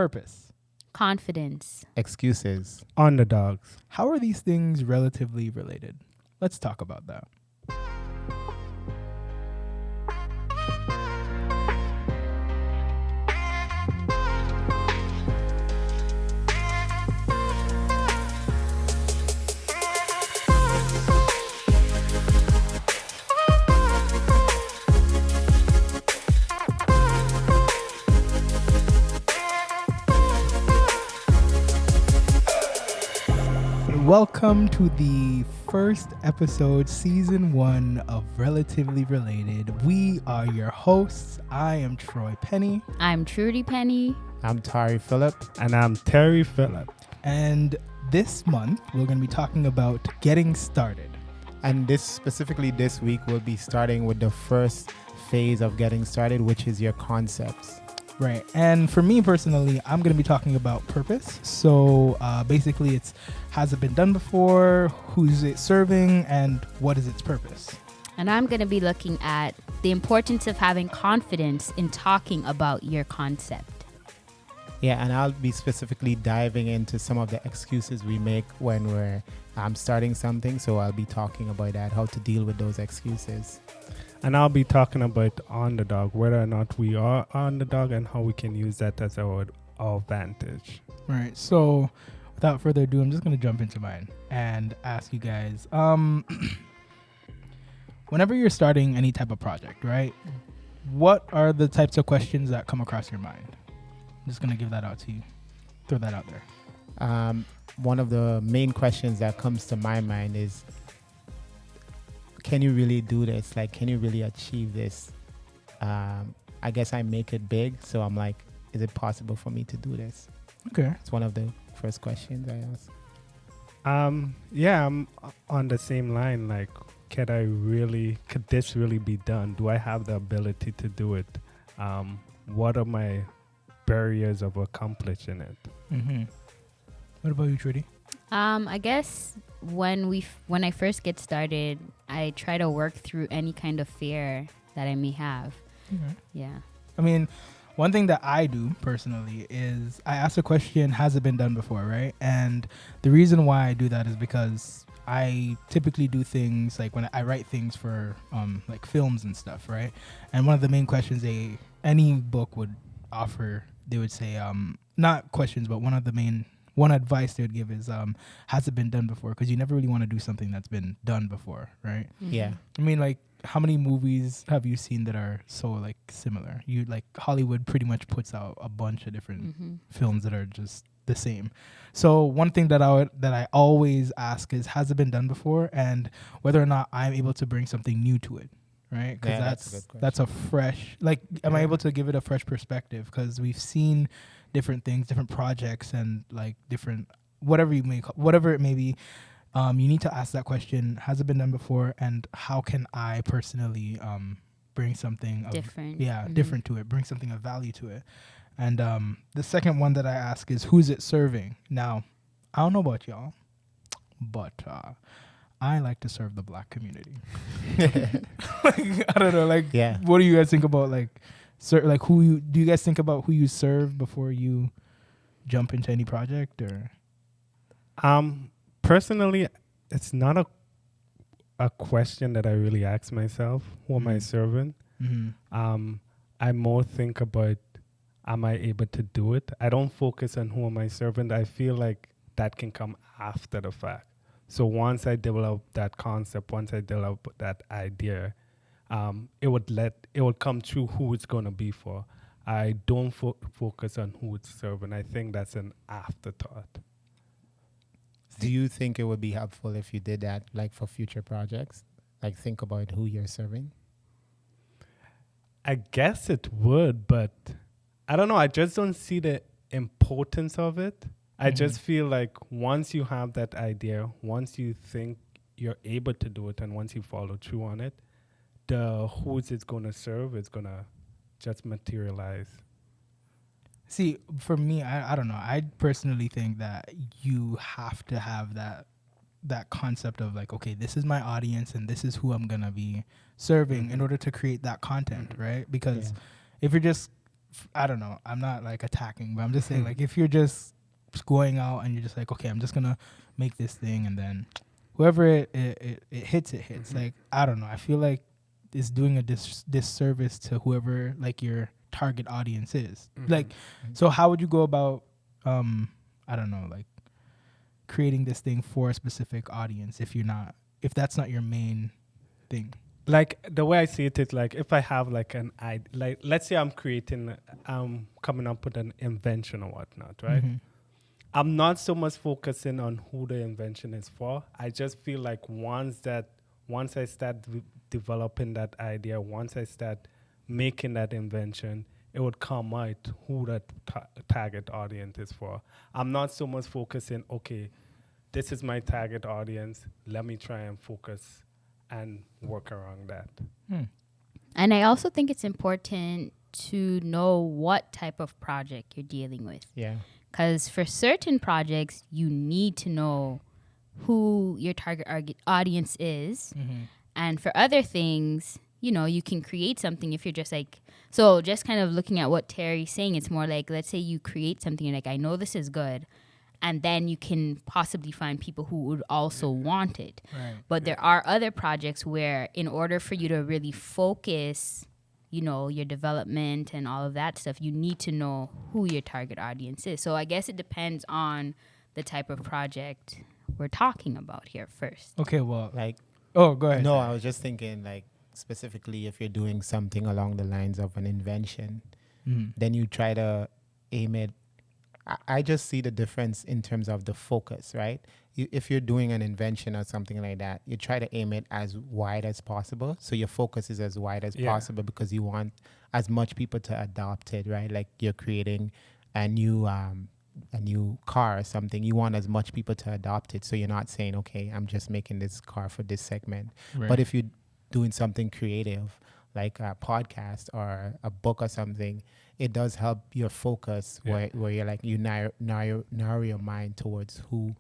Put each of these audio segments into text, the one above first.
Purpose. Confidence. Excuses. Underdogs. How are these things relatively related? Let's talk about that. Welcome to the first episode, season 1 of Relatively Related. We are your hosts. I am Troy Penny. I'm Trudy Penny. I'm Tarrie Phillip. And I'm Tarrie Phillip. And this month, we're going to be talking about getting started. And specifically this week, we'll be starting with the first phase of getting started, which is your concepts. Right. And for me personally, I'm going to be talking about purpose. So basically, has it been done before? Who's it serving? And what is its purpose? And I'm going to be looking at the importance of having confidence in talking about your concept. Yeah, and I'll be specifically diving into some of the excuses we make when we're starting something. So I'll be talking about that, how to deal with those excuses. And I'll be talking about underdog, whether or not we are underdog and how we can use that as our advantage. Right. So without further ado, I'm just going to jump into mine and ask you guys, whenever you're starting any type of project, right, what are the types of questions that come across your mind? I'm just going to give that out to you. Throw that out there. One of the main questions that comes to my mind is, can you really do this? Like, can you really achieve this? I guess I make it big. So I'm like, is it possible for me to do this? Okay. It's one of the first questions I ask. Yeah, I'm on the same line. Like, could this really be done? Do I have the ability to do it? What are my barriers of accomplishing it? Mm-hmm. What about you, Trudy? I guess when I first get started, I try to work through any kind of fear that I may have. Mm-hmm. Yeah. I mean, one thing that I do personally is I ask the question, has it been done before, right? And the reason why I do that is because I typically do things like when I write things for like films and stuff, right? And one of the main questions any book would offer, they would say, not questions, but one advice they would give is, has it been done before? Because you never really want to do something that's been done before, right? Mm-hmm. Yeah. I mean, like, how many movies have you seen that are so like similar? Hollywood pretty much puts out a bunch of different films that are just the same. So one thing that I always ask is, has it been done before, and whether or not I'm able to bring something new to it, right? Because that's a fresh, like, am I able to give it a fresh perspective? Because we've seen different things, different projects, and like different whatever it may be. You need to ask that question: has it been done before, and how can I personally bring something different? Different to it. Bring something of value to it. And the second one that I ask is, who's it serving? Now, I don't know about y'all, but I like to serve the Black community. I don't know. Like, what do you guys think about like? Do you guys think about who you serve before you jump into any project? Or personally, it's not a question that I really ask myself. Who am I serving? Mm-hmm. I more think about, am I able to do it? I don't focus on who am I serving. I feel like that can come after the fact. So once I develop that concept, once I develop that idea, it would come through who it's going to be for. I don't focus on who it's serving. I think that's an afterthought. Do you think it would be helpful if you did that, like for future projects? Like, think about who you're serving? I guess it would, but I don't know. I just don't see the importance of it. I just feel like once you have that idea, once you think you're able to do it, and once you follow through on it, the who's it's going to serve is going to just materialize. See, for me, I don't know. I personally think that you have to have that concept of like, okay, this is my audience and this is who I'm going to be serving in order to create that content, right? Because if you're just I don't know. I'm not like attacking, but I'm just saying like if you're just going out and you're just like, okay, I'm just gonna make this thing, and then whoever it hits, it hits. Like I don't know. I feel like it's doing a disservice to whoever like your target audience is. Like, so how would you go about I don't know, like creating this thing for a specific audience if that's not your main thing? Like the way I see it is like if I have like like let's say I'm coming up with an invention or whatnot, right? I'm not so much focusing on who the invention is for. I just feel like once I start developing that idea, once I start making that invention, it would come out who that target audience is for. I'm not so much focusing, okay, this is my target audience. Let me try and focus and work around that. And I also think it's important to know what type of project you're dealing with. Yeah. Because for certain projects, you need to know who your target audience is. And for other things, you know, you can create something if you're just like, so just kind of looking at what Tarrie's saying, it's more like, let's say you create something, you're like, I know this is good. And then you can possibly find people who would also want it. Right. But there are other projects where in order for you to really focus, you know, your development and all of that stuff, you need to know who your target audience is. So I guess it depends on the type of project we're talking about here first. Okay, well, Like, oh, go ahead. no, I was just thinking like specifically if you're doing something along the lines of an invention, then you try to aim it. I just see the difference in terms of the focus, right? If you're doing an invention or something like that, you try to aim it as wide as possible. So your focus is as wide as possible because you want as much people to adopt it, right? Like you're creating a new car or something. You want as much people to adopt it. So you're not saying, okay, I'm just making this car for this segment. Right. But if you're doing something creative, like a podcast or a book or something, it does help your focus where you're like you narrow your mind towards who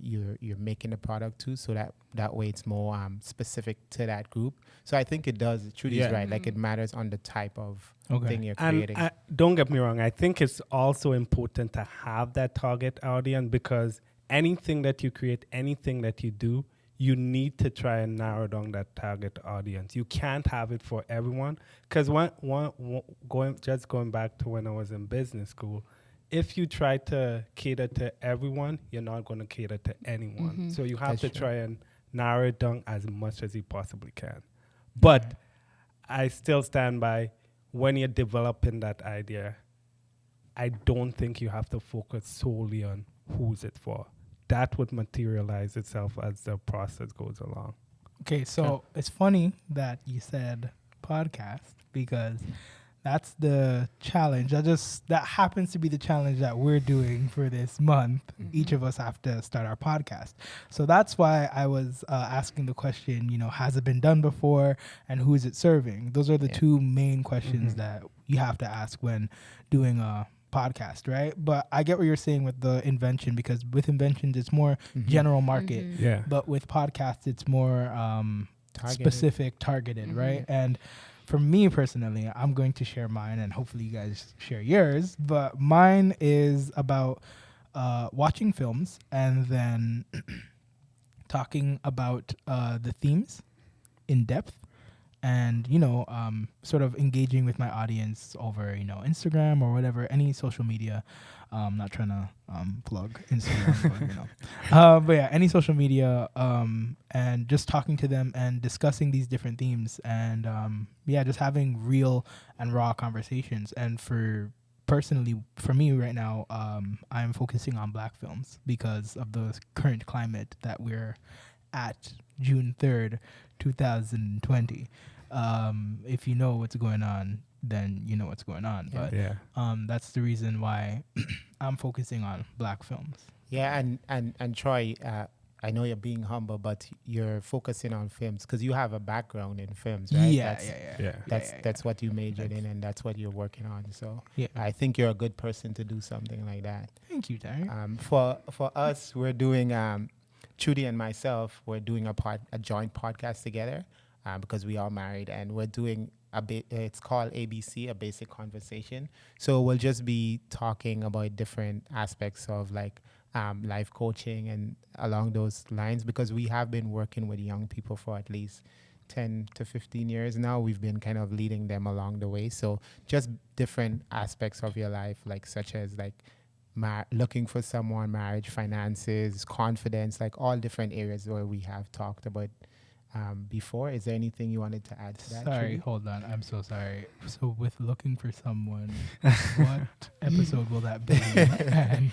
you're making the product to, so that way it's more specific to that group. So I think it does. Trudy's right. Like it matters on the type of thing you're creating. And don't get me wrong. I think it's also important to have that target audience because anything that you create, anything that you do, you need to try and narrow down that target audience. You can't have it for everyone because going back to when I was in business school, if you try to cater to everyone, you're not going to cater to anyone. So you have to try and narrow it down as much as you possibly can. But I still stand by when you're developing that idea, I don't think you have to focus solely on who's it for. That would materialize itself as the process goes along. Okay, so it's funny that you said podcast because that's the challenge. That happens to be the challenge that we're doing for this month. Each of us have to start our podcast. So that's why I was asking the question, you know, has it been done before and who is it serving? Those are the two main questions that you have to ask when doing a podcast, right? But I get what you're saying with the invention because with inventions it's more general market. Yeah. But with podcasts it's more specific, targeted, right? And for me personally, I'm going to share mine and hopefully you guys share yours. But mine is about watching films and then talking about the themes in depth and, you know, sort of engaging with my audience over, you know, Instagram or whatever, any social media. I'm not trying to plug Instagram, but, you know. But yeah, any social media and just talking to them and discussing these different themes and, just having real and raw conversations. And for me right now, I'm focusing on Black films because of the current climate that we're at June 3rd, 2020. If you know what's going on, then you know what's going on. But that's the reason why I'm focusing on Black films. Yeah, and Troy, I know you're being humble, but you're focusing on films because you have a background in films, right? That's what you majored in, and that's what you're working on. So I think you're a good person to do something like that. Thank you, Tarrie. For us, we're doing Trudy and myself. We're doing a joint podcast together because we are married, and we're doing it's called ABC, a basic conversation. So we'll just be talking about different aspects of like life coaching and along those lines, because we have been working with young people for at least 10 to 15 years now. We've been kind of leading them along the way. So just different aspects of your life, like such as like looking for someone, marriage, finances, confidence, like all different areas where we have talked about before. Is there anything you wanted to add to that? Sorry, Trudy? hold on. I'm so sorry. So with looking for someone, what episode will that be? And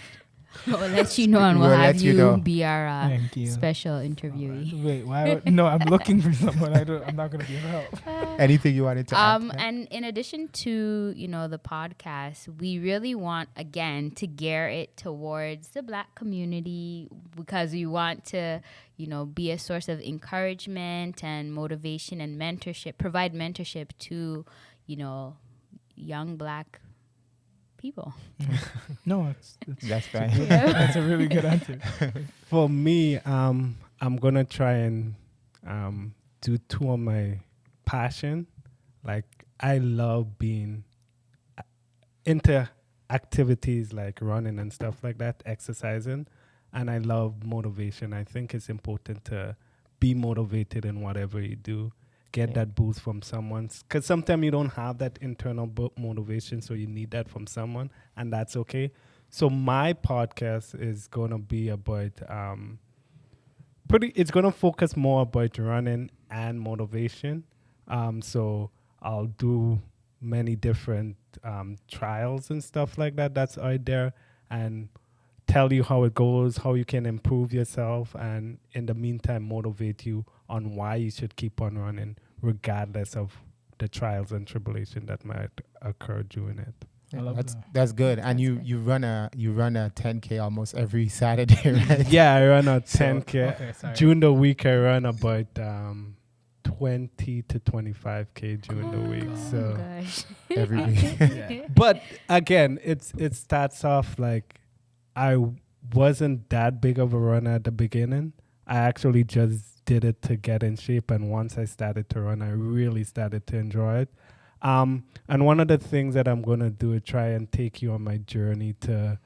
We'll let you know, and we'll We'll have let you you know. be our thank you. special interviewee. Wait, why? No, I'm looking for someone. I'm not gonna be of help. Anything you wanted to add to that? And in addition to, the podcast, we really want, again, to gear it towards the Black community, because we want to, be a source of encouragement and motivation and mentorship, provide mentorship to, young Black people. No, That's fine. that's a really good answer. For me, I'm gonna try and do two of my passion. Like, I love being into activities like running and stuff like that, exercising, and I love motivation. I think it's important to be motivated in whatever you do. Get that boost from someone, because sometimes you don't have that internal motivation, so you need that from someone, and that's okay. So my podcast is gonna be about it's gonna focus more about running and motivation. So I'll do many different trials and stuff like that that's out there, and tell you how it goes, how you can improve yourself, and in the meantime motivate you on why you should keep on running regardless of the trials and tribulation that might occur during it. I love that. That's good. And you run a 10K almost every Saturday, right? Yeah, I run a 10K. Okay, sorry. During the week I run about 20 to 25K during the week. So Gosh. Every week. Yeah. but again, it starts off like I wasn't that big of a runner at the beginning. I actually just did it to get in shape, and once I started to run, I really started to enjoy it. And one of the things that I'm gonna do is try and take you on my journey to.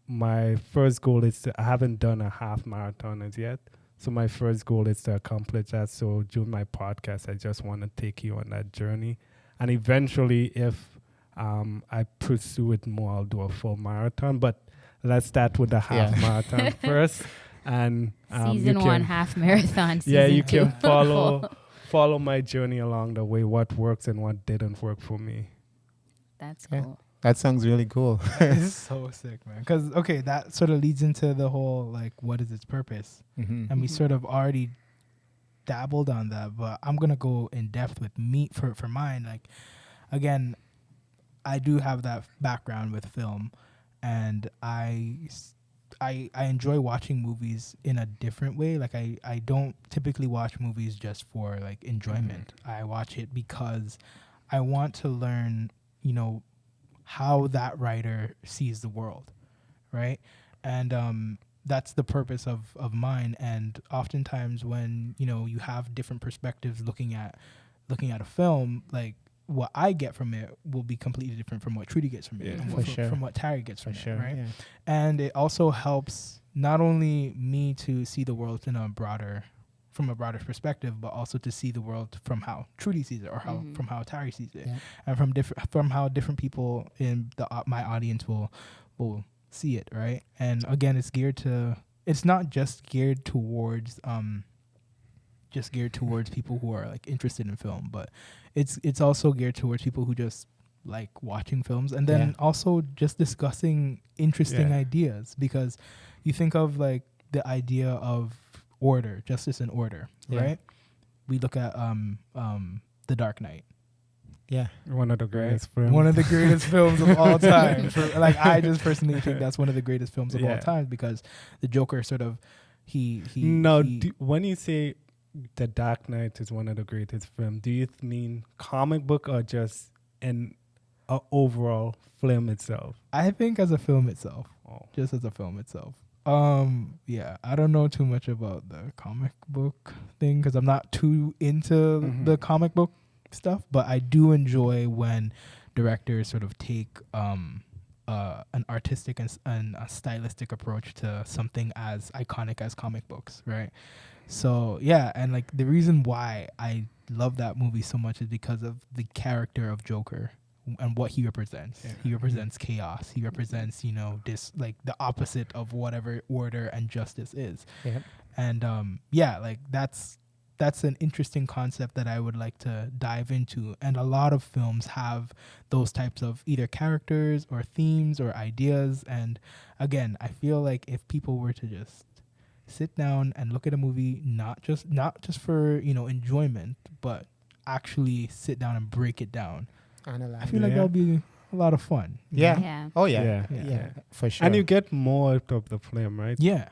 My first goal is I haven't done a half marathon as yet, so my first goal is to accomplish that. So during my podcast, I just want to take you on that journey, and eventually, if I pursue it more, I'll do a full marathon. But let's start with the half marathon first. And Season 1 half marathon. You Season 2. can follow my journey along the way, what works and what didn't work for me. That's Yeah. cool. That sounds really cool. This is so sick, man. Because that sort of leads into the whole like, what is its purpose? Mm-hmm. And we sort of already dabbled on that, but I'm gonna go in depth with me for mine. Like, again, I do have that background with film, and I enjoy watching movies in a different way. Like I don't typically watch movies just for like enjoyment. I watch it because I want to learn, how that writer sees the world, right? And that's the purpose of mine. And oftentimes when you have different perspectives looking at a film, like what I get from it will be completely different from what Trudy gets from it, and from what Tarrie gets from it, right? Yeah. And it also helps not only me to see the world from a broader perspective, but also to see the world from how Trudy sees it, or from how Tarrie sees it, and from how different people in my audience will see it, right? And again, it's not just geared towards people who are like interested in film, but it's also geared towards people who just like watching films, and then also just discussing interesting ideas, because you think of like the idea of order, justice and order, right? We look at The Dark Knight. Yeah. One of the greatest films. One of the greatest films of all time. I just personally think that's one of the greatest films of all time, because the Joker sort of when you say The Dark Knight is one of the greatest films, do you mean comic book or just an overall film itself? I think as a film itself. Just as a film itself. I don't know too much about the comic book thing, because I'm not too into the comic book stuff, but I do enjoy when directors sort of take an artistic and a stylistic approach to something as iconic as comic books, right? So yeah, and like the reason why I love that movie so much is because of the character of Joker and what he represents. Yeah. He represents chaos. He represents, you know, this like the opposite of whatever order and justice is. Yeah. And yeah, like that's an interesting concept that I would like to dive into. And a lot of films have those types of either characters or themes or ideas. And again, I feel like if people were to just sit down and look at a movie, not just for, you know, enjoyment, but actually sit down and break it down, Analyze. I feel like Yeah. that'll be a lot of fun. you Yeah. know? Yeah. Oh yeah. Yeah. Yeah. For sure. And you get more out of the film, right? Yeah.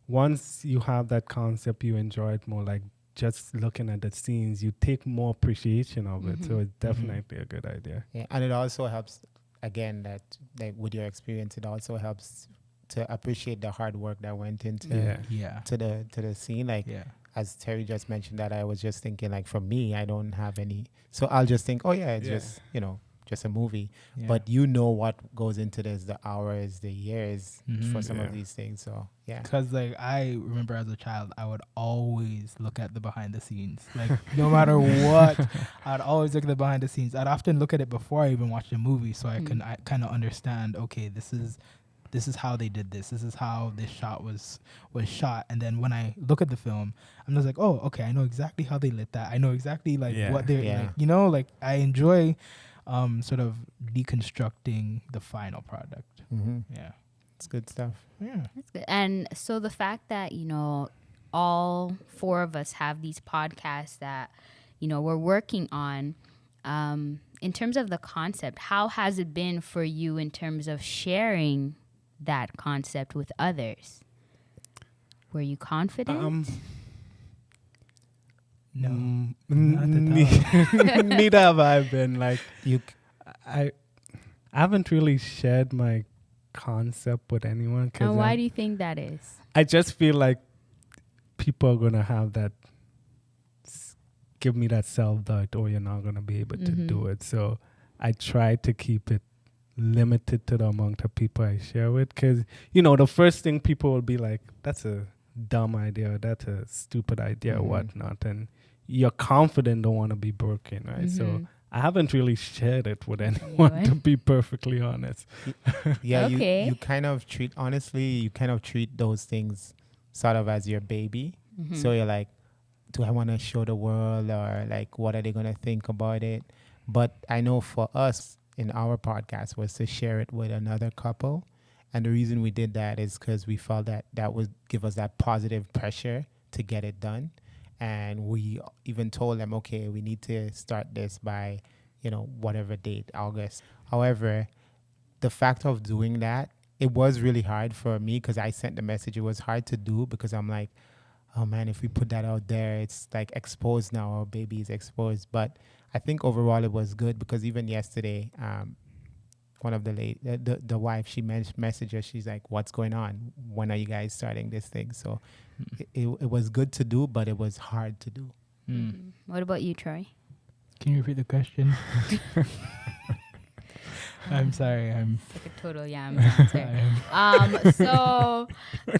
Once you have that concept, you enjoy it more. Like just looking at the scenes, you take more appreciation of it. So it's definitely a good idea. Yeah, and it also helps, again, that like with your experience, it also helps to appreciate the hard work that went into Yeah. to the scene. Like Yeah. as Terry just mentioned, that I was just thinking, like for me, I don't have any, so I'll just think, oh yeah, it's Yeah. just, you know, just a movie. Yeah. But you know what goes into this, the hours, the years for some Yeah. of these things. So yeah. Because like I remember as a child, I would always look at the behind the scenes. Like no matter what, I'd always look at the behind the scenes. I'd often look at it before I even watched the movie, so I kind of understand. Okay, this is how they did this. This is how this shot was shot. And then when I look at the film, I'm just like, oh, okay, I know exactly how they lit that. I know exactly like what they're like, you know, like I enjoy sort of deconstructing the final product. Yeah. It's good stuff. Yeah. That's good. And so the fact that, you know, all four of us have these podcasts that, you know, we're working on, in terms of the concept, how has it been for you in terms of sharing that concept with others? Were you confident? No. Not at all. Neither have I been. Like You I haven't really shared my concept with anyone. And why do you think that is? I just feel like people are gonna have that, give me that self-doubt, or you're not gonna be able to do it. So I try to keep it limited to the amount of people I share with, because you know the first thing people will be like, that's a dumb idea, or that's a stupid idea, or whatnot, and you're confident, don't want to be broken, right? So I haven't really shared it with anyone, to be perfectly honest. Yeah, Okay. you kind of treat, honestly, you kind of treat those things sort of as your baby. So you're like, do I want to show the world, or like, what are they going to think about it? But I know for us in our podcast was to share it with another couple. And the reason we did that is because we felt that that would give us that positive pressure to get it done. And we even told them, okay, we need to start this by, you know, whatever date, August. However, the fact of doing that, it was really hard for me because I sent the message. It was hard to do because I'm like, oh man, if we put that out there, it's like exposed now. Our baby is exposed. But I think overall it was good because even yesterday, one of the wife, she messaged her. She's like, what's going on? When are you guys starting this thing? So it was good to do, but it was hard to do. What about you, Troy? Can you repeat the question? I'm sorry. It's like a total yam answer.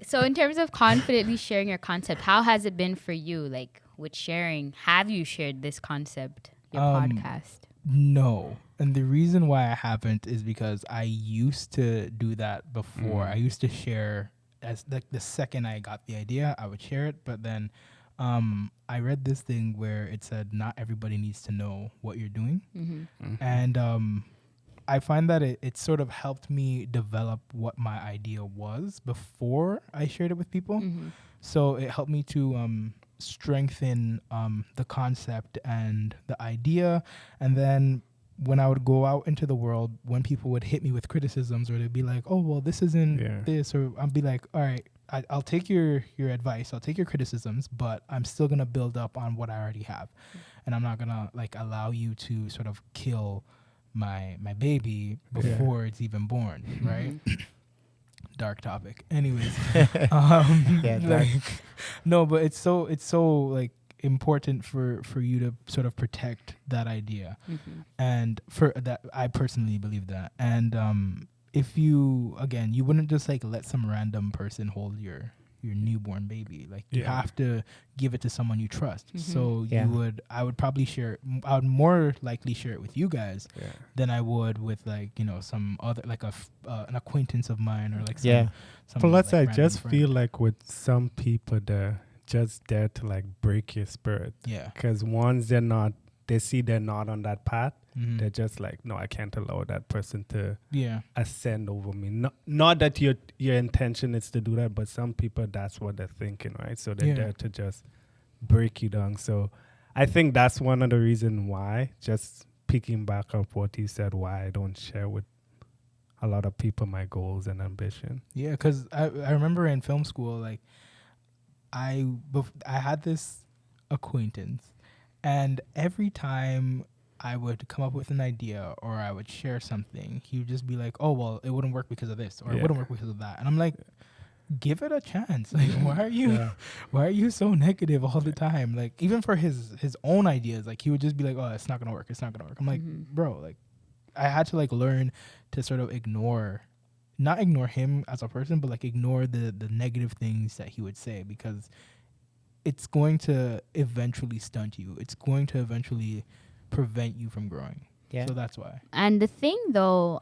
So in terms of confidently sharing your concept, how has it been for you? Like with sharing, have you shared this concept, your podcast? No. And the reason why I haven't is because I used to do that before. I used to share as like the second I got the idea, I would share it. But then I read this thing where it said not everybody needs to know what you're doing. And I find that it sort of helped me develop what my idea was before I shared it with people. So it helped me to strengthen the concept and the idea. And then when I would go out into the world, when people would hit me with criticisms, or they'd be like, oh, well, this isn't this, or I'd be like, all right, I'll take your advice, I'll take your criticisms, but I'm still going to build up on what I already have. And I'm not going to like allow you to sort of kill my baby before it's even born, right? Dark topic. Anyways, Yeah, like, no, but it's so like important for you to sort of protect that idea. And for that, I personally believe that. And if you, again, you wouldn't just like let some random person hold your newborn baby. Like you have to give it to someone you trust. So I would probably share, I would more likely share it with you guys than I would with like, you know, some other, like an acquaintance of mine or like some Plus, like I just friend. feel like with some people, they're just there to like break your spirit. Yeah. Because once they see they're not on that path, they're just like, no, I can't allow that person to ascend over me. Not that your intention is to do that, but some people, that's what they're thinking, right? So they're there to just break you down. So I think that's one of the reasons why, just picking back up what you said, why I don't share with a lot of people my goals and ambition. Yeah, because I remember in film school, like I had this acquaintance, and every time I would come up with an idea or I would share something, he would just be like, "Oh, well, it wouldn't work because of this, or it wouldn't work because of that." And I'm like, "Give it a chance. Like, why are you so negative all the time? Like, even for his own ideas, like he would just be like, "Oh, it's not gonna work. It's not gonna work." I'm like, bro, like I had to like learn to sort of not ignore him as a person, but like ignore the negative things that he would say, because it's going to eventually stunt you. It's going to eventually prevent you from growing. Yeah. So that's why. And the thing though,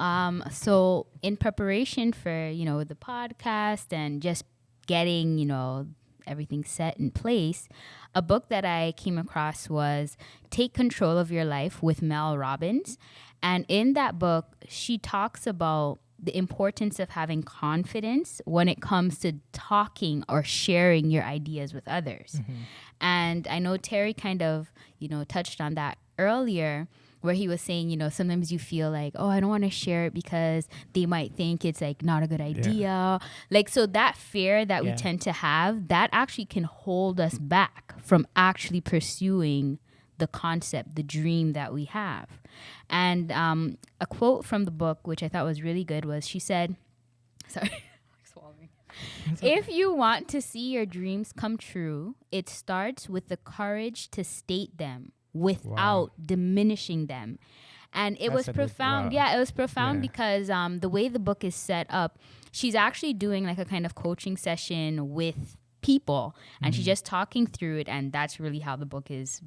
so in preparation for, you know, the podcast and just getting, you know, everything set in place, a book that I came across was Take Control of Your Life with Mel Robbins. And in that book, she talks about the importance of having confidence when it comes to talking or sharing your ideas with others. And I know Tarrie kind of, you know, touched on that earlier, where he was saying, you know, sometimes you feel like, oh, I don't want to share it because they might think it's like not a good idea. Like, so that fear that we tend to have, that actually can hold us back from actually pursuing the concept, the dream that we have. And a quote from the book, which I thought was really good, was she said, sorry, swallowing. If you want to see your dreams come true, it starts with the courage to state them without diminishing them. And it was profound. It was profound because the way the book is set up, she's actually doing like a kind of coaching session with people, and she's just talking through it, and that's really how the book is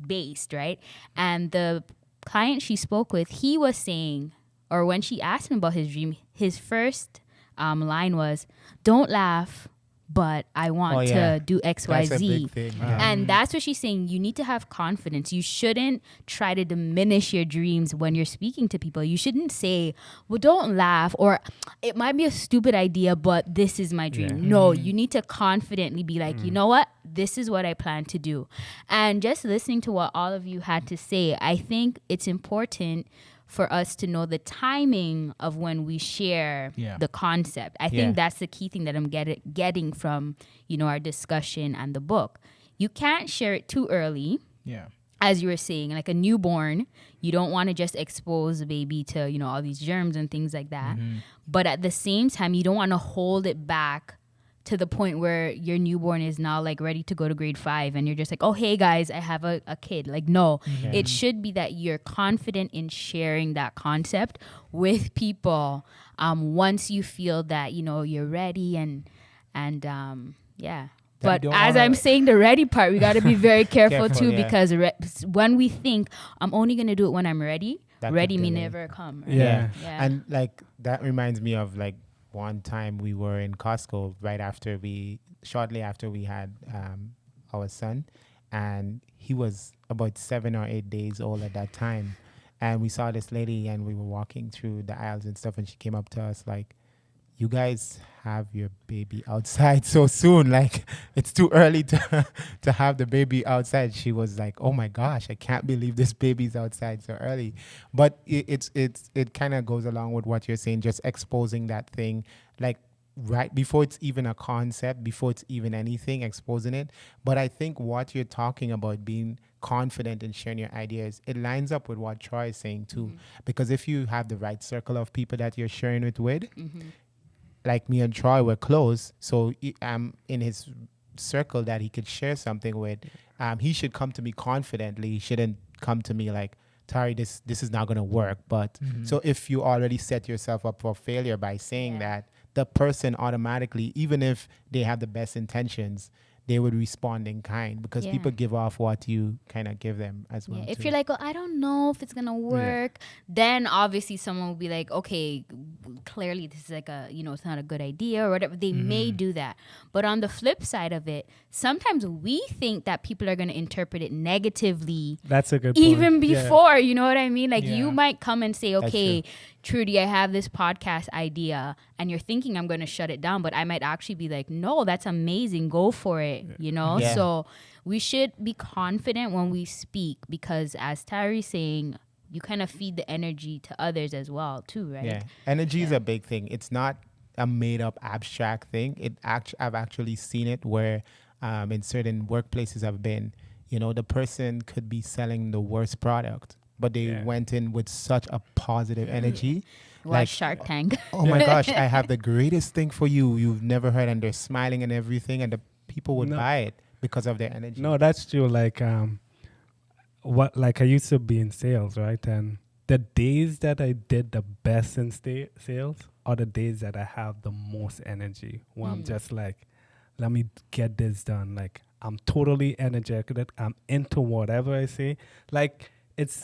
based, right? And the client she spoke with, he was saying, or when she asked him about his dream, his first line was, "Don't laugh, but I want to do X, Y, Z." And that's what she's saying. You need to have confidence. You shouldn't try to diminish your dreams when you're speaking to people. You shouldn't say, well, don't laugh, or it might be a stupid idea, but this is my dream. No, you need to confidently be like, you know what? This is what I plan to do. And just listening to what all of you had to say, I think it's important for us to know the timing of when we share the concept. I think that's the key thing that I'm getting from, you know, our discussion and the book. You can't share it too early. Yeah. As you were saying, like a newborn, you don't want to just expose the baby to, you know, all these germs and things like that. But at the same time, you don't want to hold it back to the point where your newborn is now like ready to go to grade 5 and you're just like, oh, hey guys, I have a kid. Like, no, it should be that you're confident in sharing that concept with people once you feel that, you know, you're ready and But as I'm saying the ready part, we got to be very careful too, because when we think I'm only going to do it when I'm ready, ready may never come. Right? Yeah. And like, that reminds me of like, one time we were in Costco shortly after we had our son, and he was about 7 or 8 days old at that time. And we saw this lady and we were walking through the aisles and stuff, and she came up to us like, you guys have your baby outside so soon. Like, it's too early to have the baby outside. She was like, oh my gosh, I can't believe this baby's outside so early. But it kind of goes along with what you're saying, just exposing that thing, like right before it's even a concept, before it's even anything, exposing it. But I think what you're talking about, being confident in sharing your ideas, it lines up with what Troy is saying too. Because if you have the right circle of people that you're sharing it with, like me and Troy were close, so I'm in his circle that he could share something with, he should come to me confidently. He shouldn't come to me like, Tarrie, this is not going to work. But so if you already set yourself up for failure by saying that, the person automatically, even if they have the best intentions, they would respond in kind, because people give off what you kind of give them as well. If you're like, oh, I don't know if it's gonna work, then obviously someone will be like, okay, clearly this is like a, it's not a good idea or whatever. They may do that. But on the flip side of it, sometimes we think that people are gonna interpret it negatively. That's a good even point. before, you know what I mean? Like you might come and say, okay, true. Trudy, I have this podcast idea, and you're thinking I'm going to shut it down, but I might actually be like, no, that's amazing. Go for it, Yeah. So we should be confident when we speak, because as Tarrie's saying, you kind of feed the energy to others as well, too, right? Yeah, energy is a big thing. It's not a made-up abstract thing. I've actually seen it where in certain workplaces I've been, the person could be selling the worst product, but they went in with such a positive energy. Watch Shark Tank. Oh my gosh, I have the greatest thing for you. You've never heard, and they're smiling and everything, and the people would buy it because of their energy. No, that's true. Like I used to be in sales, right? And the days that I did the best in sales are the days that I have the most energy, where I'm just like, let me get this done. Like, I'm totally energetic. I'm into whatever I say. Like, it's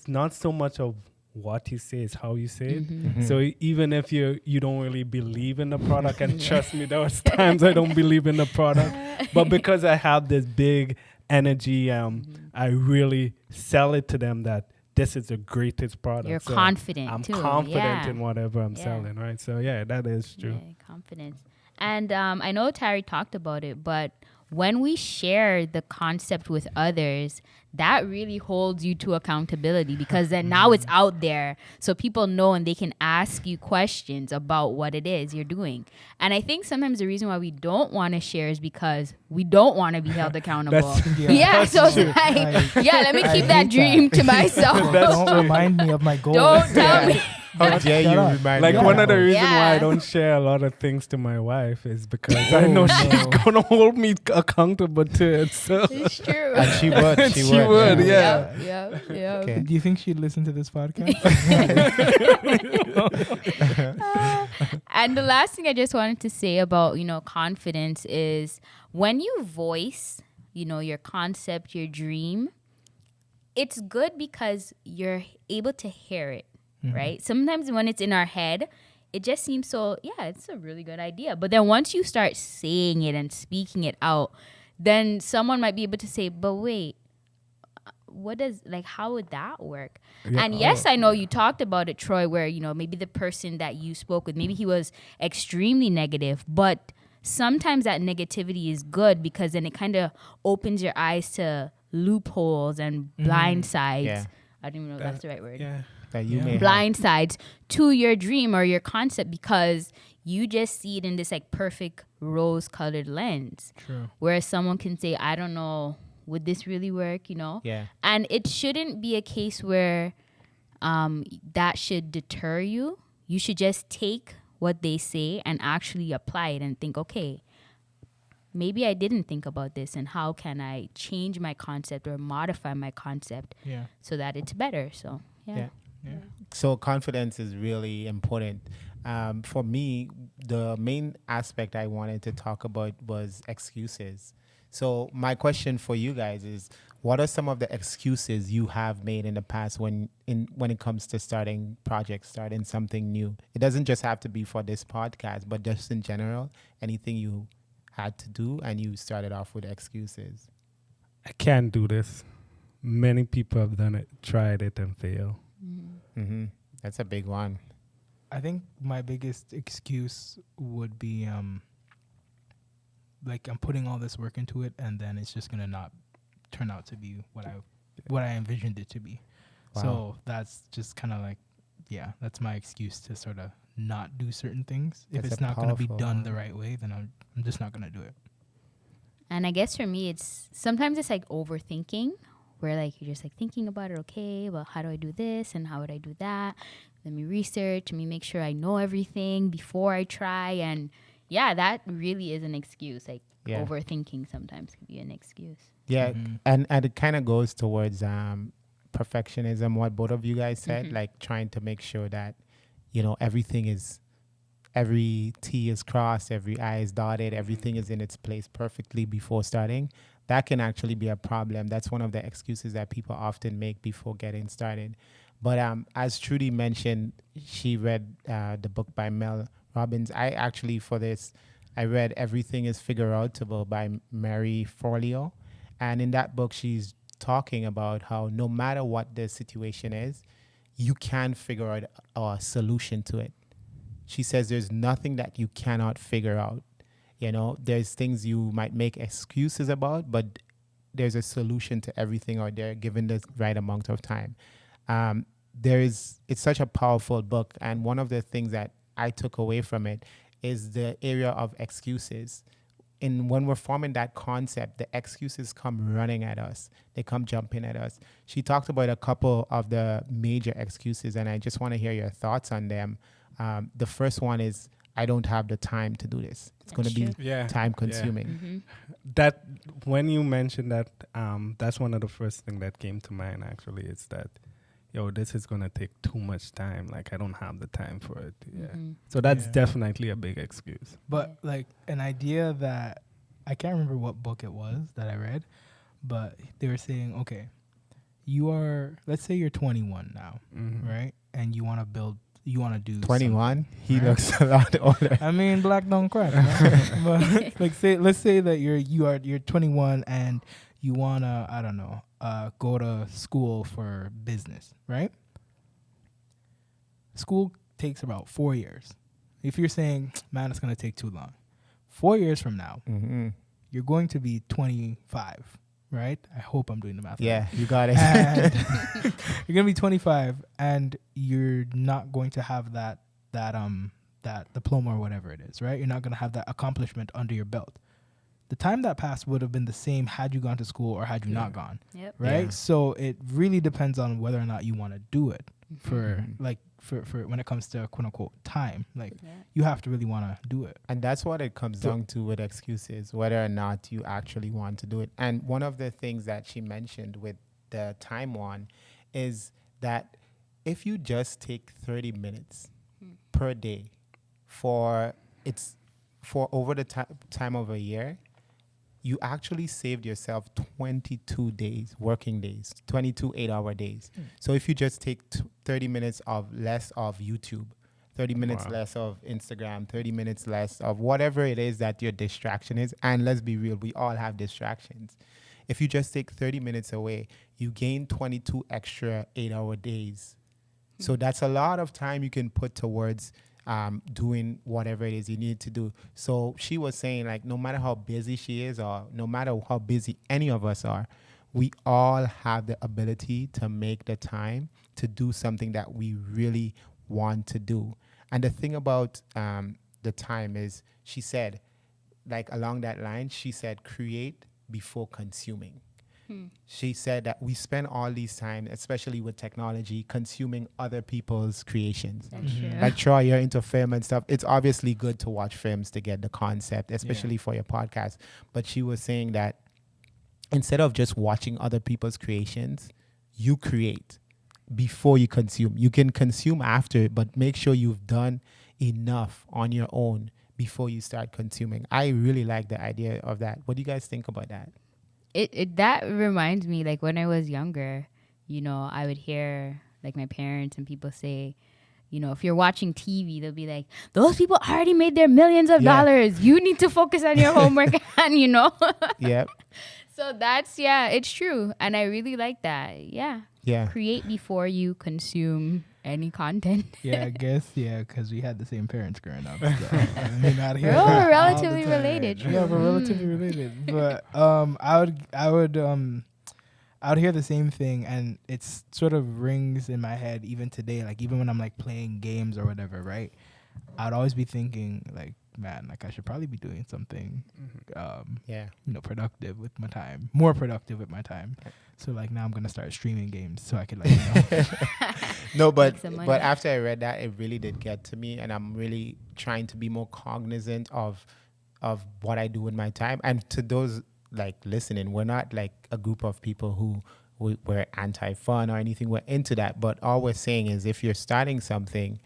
not so much of what you say, it's how you say it. So even if you don't really believe in the product, and trust me, there was times I don't believe in the product, but because I have this big energy, I really sell it to them that this is the greatest product. You're so confident I'm too. confident in whatever I'm selling, right? So that is true. Yeah, confidence. And I know Tarrie talked about it, but when we share the concept with others, that really holds you to accountability, because then now it's out there, so people know and they can ask you questions about what it is you're doing. And I think sometimes the reason why we don't want to share is because we don't want to be held accountable. So it's like, let me keep that dream to myself. Don't remind me of my goals. Don't tell me. How dare you remind Like me? one of the reasons Yeah. why I don't share a lot of things to my wife is because I know she's gonna hold me accountable to it. So It's true. And she would. she would, yeah. Yeah. Okay. Do you think she'd listen to this podcast? And the last thing I just wanted to say about, confidence is when you voice, your concept, your dream, it's good because you're able to hear it, right? Sometimes when it's in our head, it just seems so, it's a really good idea. But then once you start saying it and speaking it out, then someone might be able to say, but wait, how would that work? Yeah. And yes, I know you talked about it, Troy, where, maybe the person that you spoke with, maybe he was extremely negative, but sometimes that negativity is good, because then it kind of opens your eyes to loopholes and blind sides. Yeah. I don't even know if that's the right word. yeah. That you may have. Blind sides to your dream or your concept, because you just see it in this like perfect rose-colored lens. True. Whereas someone can say, I don't know, would this really work, Yeah. And it shouldn't be a case where that should deter you. You should just take what they say and actually apply it and think, okay, maybe I didn't think about this, and how can I change my concept or modify my concept so that it's better? So, Yeah. So confidence is really important. For me, the main aspect I wanted to talk about was excuses. So my question for you guys is, what are some of the excuses you have made in the past when it comes to starting projects, starting something new? It doesn't just have to be for this podcast, but just in general, anything you had to do and you started off with excuses. I can't do this. Many people have done it, tried it, and failed. Mm-hmm. That's a big one. I think my biggest excuse would be like I'm putting all this work into it, and then it's just gonna not turn out to be what I envisioned it to be. Wow. So that's just kind of like, that's my excuse to sort of not do certain things. If That's it's a not gonna be powerful done one. the right way, then I'm just not gonna do it. And I guess for me, sometimes it's like overthinking, where like you're just like thinking about it. Okay, well, how do I do this and how would I do that? Let me research. Let me make sure I know everything before I try. And yeah, that really is an excuse. Like Yeah. overthinking sometimes can be an excuse. Yeah, Mhm. and it kind of goes towards perfectionism. What both of you guys said, Mhm. like trying to make sure that everything is, every T is crossed, every I is dotted, everything is in its place perfectly before starting. That can actually be a problem. That's one of the excuses that people often make before getting started. But as Trudy mentioned, she read the book by Mel Robbins. I actually, for this, I read Everything is Figure Outable by Mary Forleo. And in that book, she's talking about how no matter what the situation is, you can figure out a solution to it. She says there's nothing that you cannot figure out. There's things you might make excuses about, but there's a solution to everything out there given the right amount of time. It's such a powerful book. And one of the things that I took away from it is the area of excuses. And when we're forming that concept, the excuses come running at us. They come jumping at us. She talked about a couple of the major excuses, and I just want to hear your thoughts on them. The first one is, I don't have the time to do this. It's going to That's be Yeah. time consuming. Mm-hmm. That when you mentioned that, that's one of the first thing that came to mind. Actually, is that, this is gonna take too much time. Like I don't have the time for it. Yeah. Mm-hmm. So that's Yeah. definitely a big excuse. But like an idea that I can't remember what book it was that I read, but they were saying, okay, let's say you're 21 now, Mhm. right? And you want to do 21, he right? looks a lot older. I mean, black don't crack. Man. But let's say that you're 21 and you wanna, I don't know, go to school for business, right? School takes about 4 years. If you're saying, man, it's gonna take too long, 4 years from now, Mm-hmm. you're going to be 25, right? I hope I'm doing the math. Yeah, right. you got it. And you're gonna be 25, and you're not going to have that diploma or whatever it is, right? You're not gonna have that accomplishment under your belt. The time that passed would have been the same had you gone to school or had you not gone, Yep. right? Yeah. So it really depends on whether or not you want to do it for Mhm. like for when it comes to quote unquote time. Like Yeah. you have to really want to do it. And that's what it comes So- down to with excuses, whether or not you actually want to do it. And one of the things that she mentioned with the time one is that if you just take 30 minutes per day for over the time of a year, you actually saved yourself 22 days, working days, 22 8-hour days. So if you just take 30 minutes of less of YouTube, 30 minutes Wow. less of Instagram, 30 minutes less of whatever it is that your distraction is, and let's be real, we all have distractions. If you just take 30 minutes away, you gain 22 extra 8-hour days. So that's a lot of time you can put towards doing whatever it is you need to do. So she was saying, like, no matter how busy she is or no matter how busy any of us are, we all have the ability to make the time to do something that we really want to do. And the thing about the time is, she said, like along that line, she said, create before consuming. She said that we spend all these time, especially with technology, consuming other people's creations. That's true. Like Troy, you're into film and stuff. It's obviously good to watch films to get the concept, especially for your podcast. But she was saying that instead of just watching other people's creations, you create before you consume. You can consume after, but make sure you've done enough on your own before you start consuming. I really like the idea of that. What do you guys think about that? It that reminds me, like when I was younger, I would hear like my parents and people say, if you're watching TV, they'll be like, those people already made their millions of dollars. You need to focus on your homework. And Yep. So that's, it's true. And I really like that. Yeah. Yeah. Create before you consume any content. Yeah, I guess, because we had the same parents growing up. So, I mean, not here We're all all the relatively time. related, Yeah, true. we're relatively related. But I would hear the same thing, and it's sort of rings in my head even today. Like even when I'm like playing games or whatever, right? I'd always be thinking like, man, like I should probably be doing something, Yeah. productive with my time, more productive with my time. So like now I'm gonna start streaming games so I could like, No, but Make some money. but after I read that, it really did get to me, and I'm really trying to be more cognizant of what I do with my time. And to those like listening, we're not like a group of people who we're anti-fun or anything. We're into that, but all we're saying is if you're starting something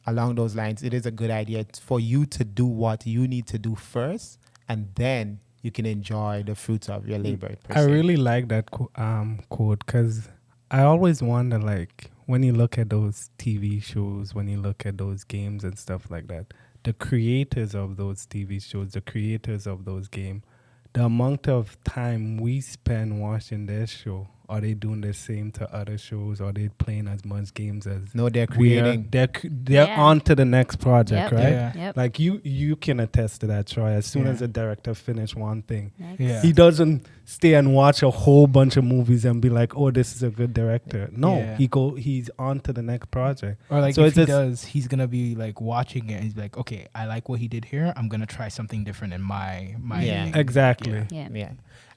along those lines, it is a good idea for you to do what you need to do first, and then you can enjoy the fruits of your labor. Per I se. really like that quote because I always wonder, like, when you look at those TV shows, when you look at those games and stuff like that, the creators of those TV shows, the creators of those games, the amount of time we spend watching their show, are they doing the same to other shows? Are they playing as much games as No, they're we are? creating. They're Yeah. on to the next project, Yep. right? Yeah. Yep. Like you can attest to that, Troy. As soon Yeah. as the director finish one thing, Next. Yeah. he doesn't stay and watch a whole bunch of movies and be like, "Oh, this is a good director." No, Yeah. he's on to the next project. Or like So if it's he just- does, he's gonna be like watching it. And he's like, okay, I like what he did here. I'm gonna try something different in my Yeah. thing. Exactly. Yeah. Yeah. Yeah.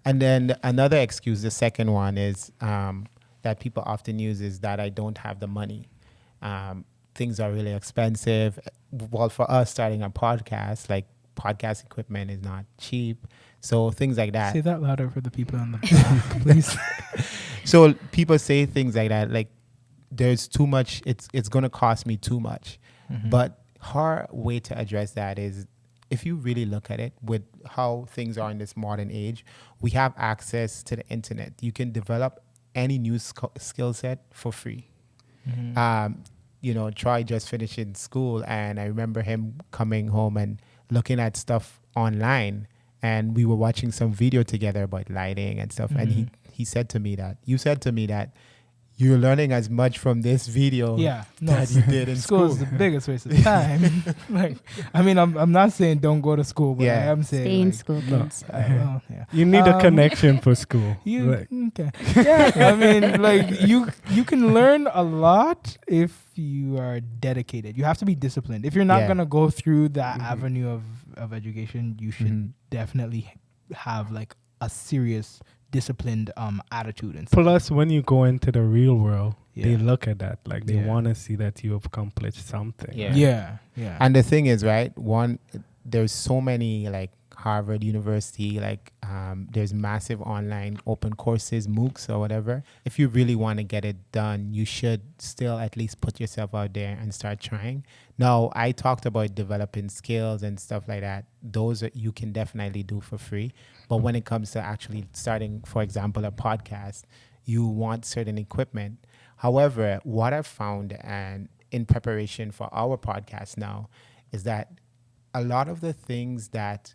And then another excuse, the second one is that people often use is that I don't have the money. Things are really expensive. Well, for us starting a podcast, like podcast equipment is not cheap. So things like that. Say that louder for the people on the back, please. So people say things like that, like there's too much, it's going to cost me too much. Mhm. But her way to address that is if you really look at it with how things are in this modern age, we have access to the internet. You can develop any new skill set for free. Mhm. Troy just finished in school, and I remember him coming home and looking at stuff online, and we were watching some video together about lighting and stuff. And he said to me that you're learning as much from this video Yeah, no, that you did in school school. is the biggest waste of time. Like, I mean, I'm not saying don't go to school, but I Yeah. am saying Stay in like, school, No. kids. well, yeah. You need a connection for school. Like, Okay. Yeah, I mean, like you can learn a lot if you are dedicated. You have to be disciplined. If you're not Yeah. gonna go through that Mhm. avenue of education, you should Mhm. definitely have like a serious disciplined attitude and stuff. Plus, when you go into the real world, they Yeah. look at that like they Yeah. want to see that you have accomplished something. Yeah. Yeah. And the thing is, right, there's so many like Harvard University, like there's massive online open courses, MOOCs or whatever. If you really want to get it done, you should still at least put yourself out there and start trying. Now, I talked about developing skills and stuff like that. Those you can definitely do for free. But when it comes to actually starting, for example, a podcast, you want certain equipment. However, what I've found and in preparation for our podcast now is that a lot of the things that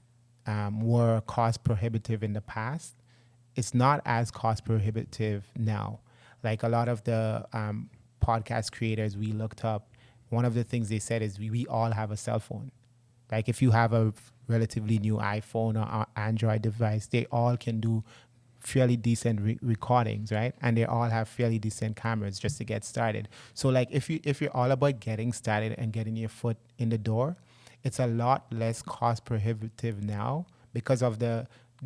were cost prohibitive in the past, it's not as cost prohibitive now. Like a lot of the podcast creators we looked up, one of the things they said is we all have a cell phone. Like if you have a relatively new iPhone or Android device, they all can do fairly decent recordings, right? And they all have fairly decent cameras just to get started. So like if you're all about getting started and getting your foot in the door, it's a lot less cost prohibitive now because of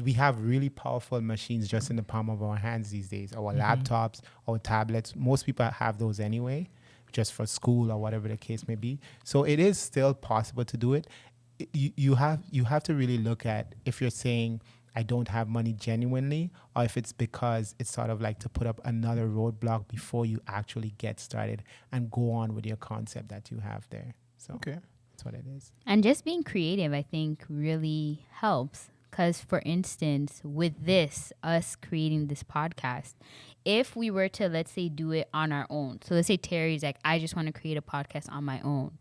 we have really powerful machines just in the palm of our hands these days. Our laptops, our tablets, most people have those anyway, just for school or whatever the case may be. So it is still possible to do it. You have to really look at if you're saying I don't have money genuinely, or if it's because it's sort of like to put up another roadblock before you actually get started and go on with your concept that you have there. So Okay. that's what it is. And just being creative, I think, really helps. Because, for instance, with us creating this podcast, if we were to, let's say, do it on our own. So let's say Tarrie's like, I just want to create a podcast on my own.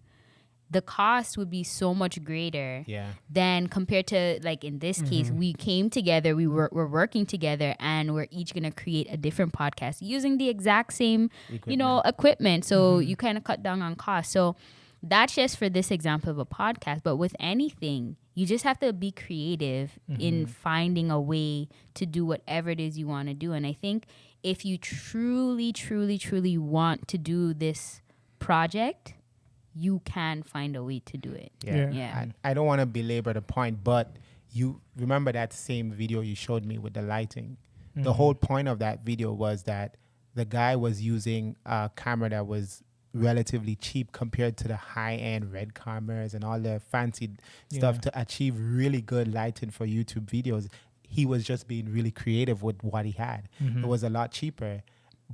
The cost would be so much greater than compared to, like, in this case, we came together, we're working together, and we're each going to create a different podcast using the exact same, equipment. So you kind of cut down on cost. So that's just for this example of a podcast. But with anything, you just have to be creative in finding a way to do whatever it is you want to do. And I think if you truly, truly, truly want to do this project, you can find a way to do it. Yeah. I don't want to belabor the point, but you remember that same video you showed me with the lighting. The whole point of that video was that the guy was using a camera that was relatively cheap compared to the high-end red cameras and all the fancy stuff to achieve really good lighting for YouTube videos. He was just being really creative with what he had. It was a lot cheaper,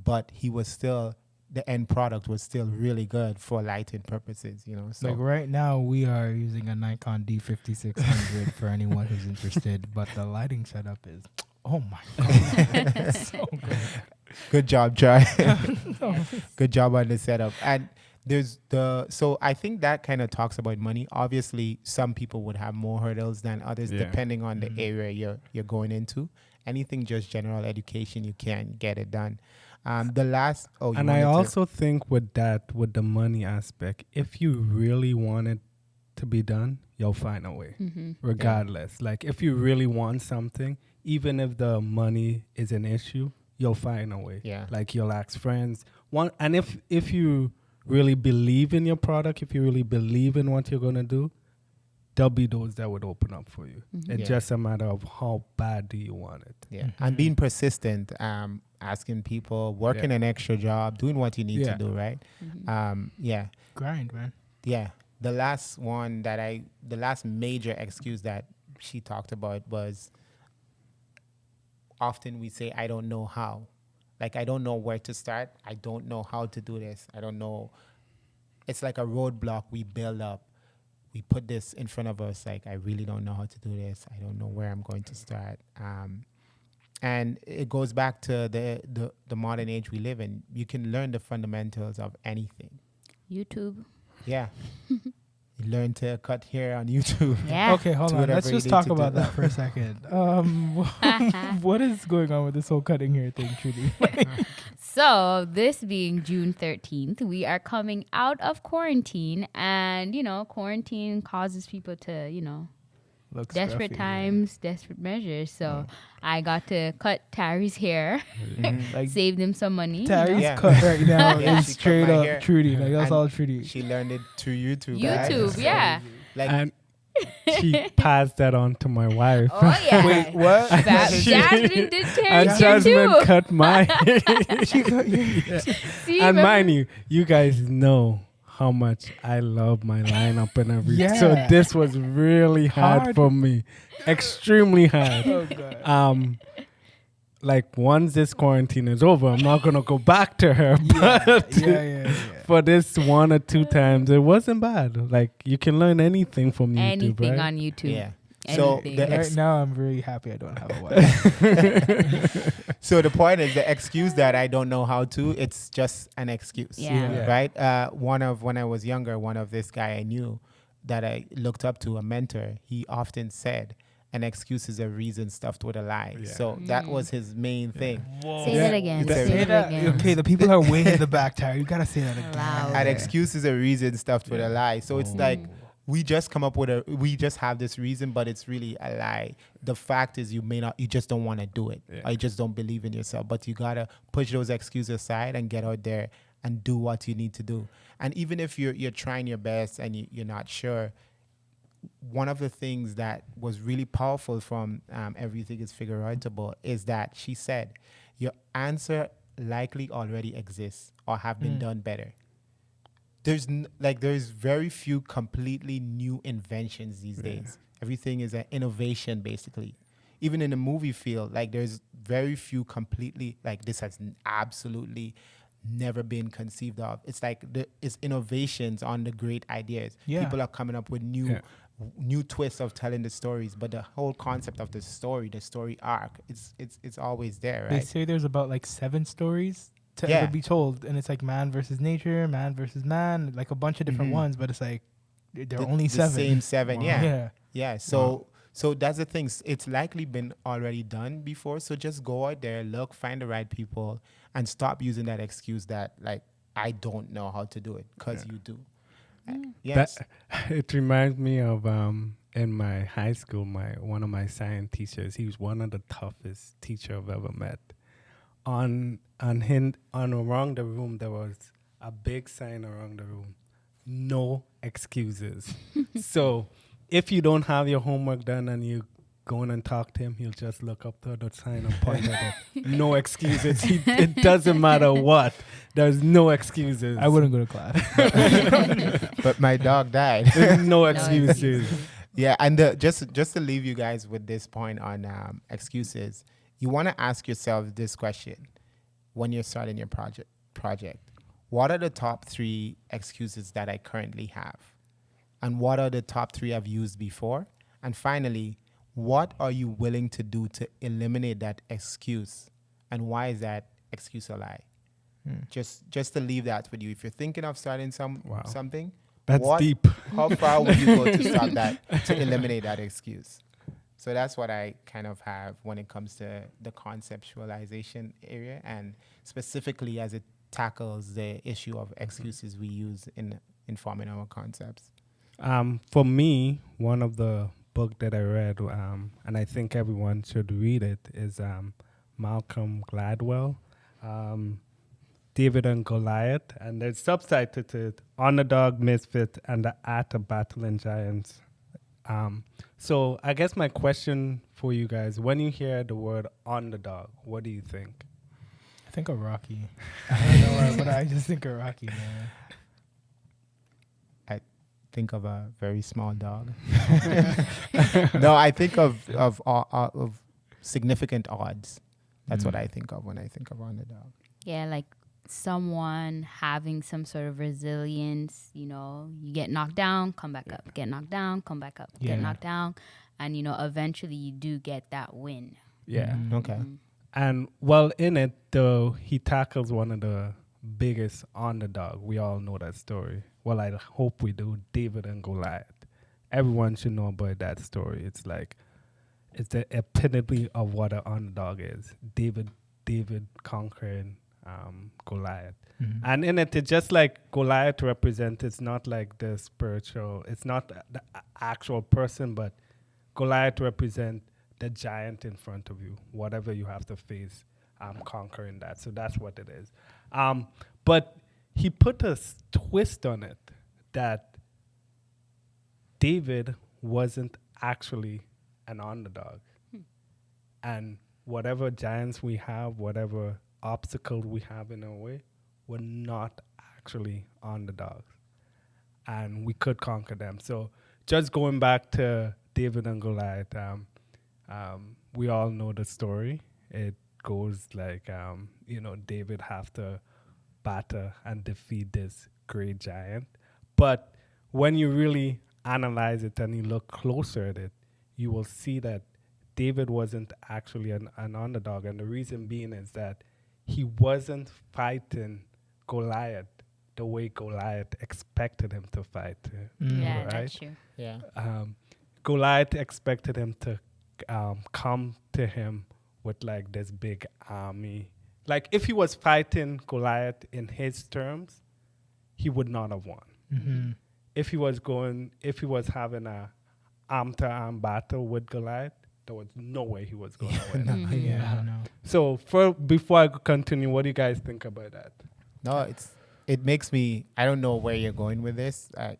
but he was still, the end product was still really good for lighting purposes, you know. So like right now we are using a Nikon D5600 for anyone who's interested, but the lighting setup is, oh my god, so good. good job, Troy. Good job on the setup. And so I think that kind of talks about money. Obviously, some people would have more hurdles than others, depending on the area you're going into. Anything just general education, you can get it done. And I also think with the money aspect, if you really want it to be done, you'll find a way, regardless. Like if you really want something, even if the money is an issue, you'll find a way. Yeah. Like you'll ask friends. And if you really believe in your product, if you really believe in what you're gonna do, there'll be those that would open up for you. It's just a matter of how bad do you want it. Yeah. And being persistent, asking people, working an extra job, doing what you need to do, right? Grind, man. Yeah. The last major excuse that she talked about was, often we say, I don't know how. Like, I don't know where to start. I don't know how to do this. I don't know. It's like a roadblock we build up. We put this in front of us, like, I really don't know how to do this. I don't know where I'm going to start. And it goes back to the modern age we live in. You can learn the fundamentals of anything. YouTube. Yeah. You learn to cut hair on YouTube. Yeah. Okay, hold on. Let's just talk about that for a second. What is going on with this whole cutting hair thing, Trudy? So this being June 13th, we are coming out of quarantine, and quarantine causes people to, Looks desperate scruffy, times, desperate measures. So I got to cut Tarrie's hair, Like, saved him some money. Tarrie's cut right now Yeah, is she cut straight my up hair. Trudy. Like that's And all Trudy. She learned it through YouTube. right? YouTube, So, yeah. Like, And she passed that on to my wife. Oh yeah. Wait, what? Jasmine did And Tarrie's hair Jasmine too. cut my She cut your See, And remember- mind you guys know how much I love my lineup and everything. So Yeah. this was really hard for me. Extremely hard. Oh god. Like once this quarantine is over, I'm not gonna go back to her. Yeah, But yeah. for this 1 or 2 times, it wasn't bad. Like you can learn anything from YouTube, anything right? on YouTube. yeah. So Anything. Right now, I'm very happy I don't have a wife. So the point is, the excuse that I don't know how to, it's just an excuse. Yeah. Right? When I was younger, one of this guy I knew that I looked up to, a mentor, he often said, an excuse is a reason stuffed with a lie. Yeah. So that was his main thing. Say that again. It's a- Say that again. Okay, the people are way in the back, Tarrie. You gotta say that again. Loud. An excuse is a reason stuffed with a lie. So it's like, we just come up with we just have this reason, but it's really a lie. The fact is you just don't want to do it. Yeah. Or you just don't believe in yourself. But you got to push those excuses aside and get out there and do what you need to do. And even if you're trying your best and you're not sure, one of the things that was really powerful from Everything is Figure Outable is that she said, your answer likely already exists or have been done better. There's very few completely new inventions these days. Everything is an innovation, basically. Even in the movie field, like there's very few completely, like this has absolutely never been conceived of. It's like it's innovations on the great ideas. Yeah. People are coming up with new twists of telling the stories, but the whole concept of the story arc, it's always there, They right? say there's about like 7 stories to ever be told, and it's like man versus nature, man versus man, like a bunch of different ones, but it's like there are only 7. The same 7, Yeah. yeah. So that's the thing. It's likely been already done before. So just go out there, look, find the right people, and stop using that excuse that like I don't know how to do it, because you do. Yes. It reminds me of in my high school, one of my science teachers. He was one of the toughest teacher I've ever met. On around the room, there was a big sign around the room. no excuses. So if you don't have your homework done and you go in and talk to him, he'll just look up to the sign and point at it. No excuses. It doesn't matter what. There's no excuses. I wouldn't go to class. But my dog died. No excuses. Yeah, and just to leave you guys with this point on excuses, you want to ask yourself this question when you're starting your project. What are the top 3 excuses that I currently have? And what are the top 3 I've used before? And finally, what are you willing to do to eliminate that excuse? And why is that excuse a lie? Just to leave that with you. If you're thinking of starting something, that's deep. How far would you go to start that, to eliminate that excuse? So that's what I kind of have when it comes to the conceptualization area, and specifically as it tackles the issue of excuses we use in forming our concepts. For me, one of the book that I read, and I think everyone should read it, is Malcolm Gladwell, David and Goliath, and it's subtitled Underdog, Misfit, and the Art of Battling Giants. So I guess my question for you guys, when you hear the word underdog, what do you think? I think of Rocky. I don't know why, but I just think of Rocky, man. I think of a very small dog. No, I think of significant odds. That's what I think of when I think of underdog. Yeah, like someone having some sort of resilience, you know, you get knocked down, come back up, get knocked down, come back up, get knocked down. And, you know, eventually you do get that win. Yeah. Okay. And well, in it, though, he tackles one of the biggest underdog. We all know that story. Well, I hope we do. David and Goliath. Everyone should know about that story. It's like, it's the epitome of what an underdog is. David conquering Goliath. Mm-hmm. And in it, it's just like Goliath represents, it's not like the spiritual, it's not the actual person, but Goliath represents the giant in front of you, whatever you have to face, conquering that. So that's what it is. But he put a twist on it that David wasn't actually an underdog. And whatever giants we have, whatever obstacles we have in our way, we're not actually underdogs. And we could conquer them. So just going back to David and Goliath, we all know the story. It goes like, David have to batter and defeat this great giant. But when you really analyze it and you look closer at it, you will see that David wasn't actually an underdog. And the reason being is that he wasn't fighting Goliath the way Goliath expected him to fight. Yeah, right? that's true. Yeah. Goliath expected him to come to him with like this big army. Like if he was fighting Goliath in his terms, he would not have won. Mm-hmm. If he was having a arm-to-arm battle with Goliath, there was no way he was going to win. Yeah, I know. So before I continue, what do you guys think about that? No, it makes me, I don't know where you're going with this. I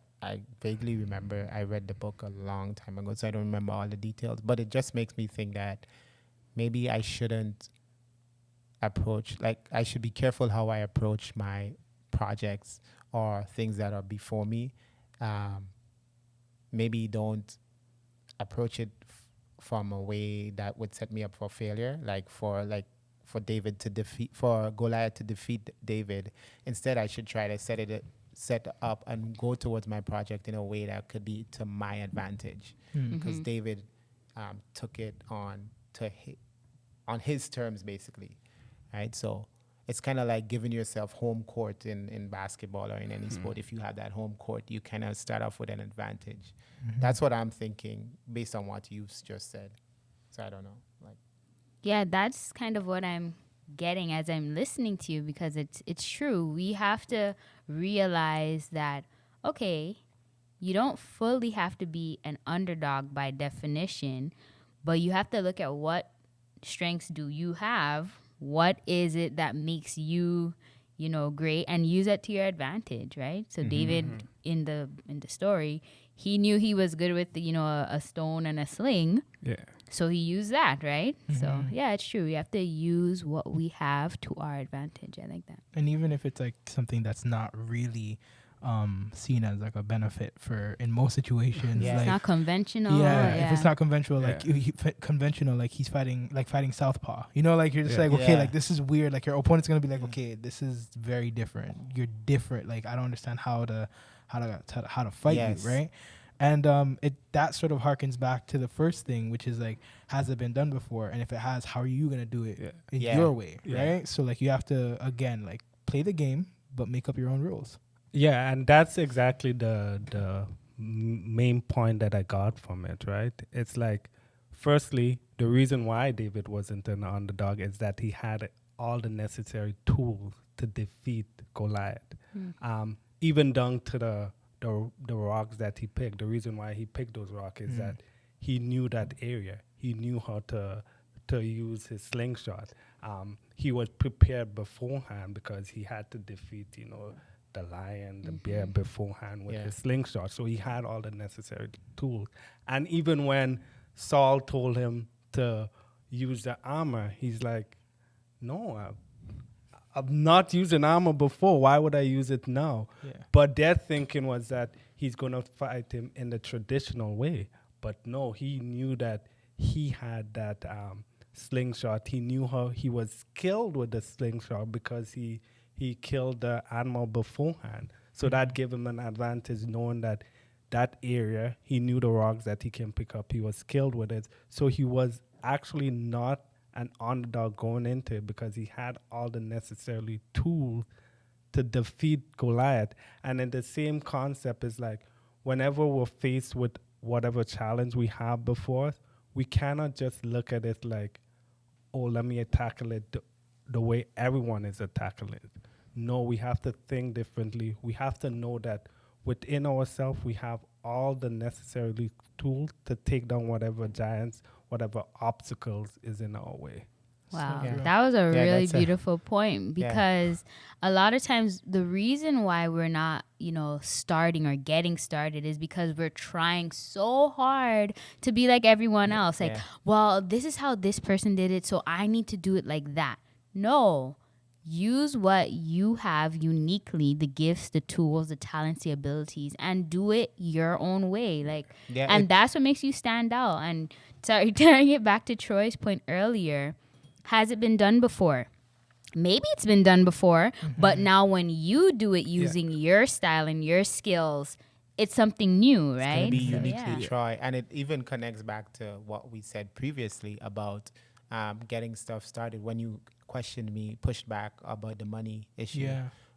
vaguely remember I read the book a long time ago, so I don't remember all the details, but it just makes me think that maybe I shouldn't I should be careful how I approach my projects or things that are before me. Maybe don't approach it from a way that would set me up for failure, for Goliath to defeat David. Instead, I should try to set up and go towards my project in a way that could be to my advantage, because David took it on his terms, basically, right? So it's kind of like giving yourself home court in basketball or in any sport. If you have that home court, you kind of start off with an advantage. That's what I'm thinking based on what you've just said. So I don't know. Yeah, that's kind of what I'm getting as I'm listening to you, because it's true. We have to realize that, okay, you don't fully have to be an underdog by definition, but you have to look at what strengths do you have, what is it that makes you, great, and use that to your advantage, right? So David in the story, he knew he was good with a stone and a sling. Yeah. So he used that, right? So yeah, it's true. We have to use what we have to our advantage. I like that. And even if it's like something that's not really seen as like a benefit for in most situations, Yeah. It's like not conventional. if it's not conventional, like Yeah. conventional, like he's fighting southpaw. Like you're just Yeah. like, okay, Yeah. like this is weird. Like your opponent's gonna be like, okay, this is very different. You're different. Like I don't understand how to fight Yes. you, right? And it that sort of harkens back to the first thing, which is like, has it been done before? And if it has, how are you gonna do it in Yeah. your way, Yeah. right? So like you have to again like play the game, but make up your own rules. Yeah, and that's exactly the main point that I got from it, right? It's like, firstly, the reason why David wasn't an underdog is that he had all the necessary tools to defeat Goliath. Even down to the rocks that he picked. The reason why he picked those rocks is that he knew that area. He knew how to use his slingshot. He was prepared beforehand because he had to defeat, the lion, the bear beforehand with his slingshot. So he had all the necessary tools. And even when Saul told him to use the armor, he's like, no, I've not used an armor before. Why would I use it now? Yeah. But their thinking was that he's going to fight him in the traditional way. But no, he knew that he had that slingshot. He knew how he was skilled with the slingshot because he killed the animal beforehand. So that gave him an advantage knowing that area, he knew the rocks that he can pick up. He was skilled with it. So he was actually not an underdog going into it because he had all the necessary tools to defeat Goliath. And then the same concept is like, whenever we're faced with whatever challenge we have before us, we cannot just look at it like, oh, let me tackle it the way everyone is tackling it. No, we have to think differently. We have to know that within ourselves, we have all the necessary tools to take down whatever giants, whatever obstacles is in our way. Wow, Yeah. that was a really that's a- beautiful point because a lot of times the reason why we're not, starting or getting started is because we're trying so hard to be like everyone else. Like, Yeah. well, this is how this person did it, so I need to do it like that. No. Use what you have uniquely, the gifts, the tools, the talents, the abilities, and do it your own way. And that's what makes you stand out. And sorry, turning it back to Troy's point earlier, has it been done before? Maybe it's been done before, but now when you do it using your style and your skills, it's something new, right? It's going to be So, uniquely yeah. Troy. And it even connects back to what we said previously about getting stuff started. When you questioned me, pushed back about the money issue,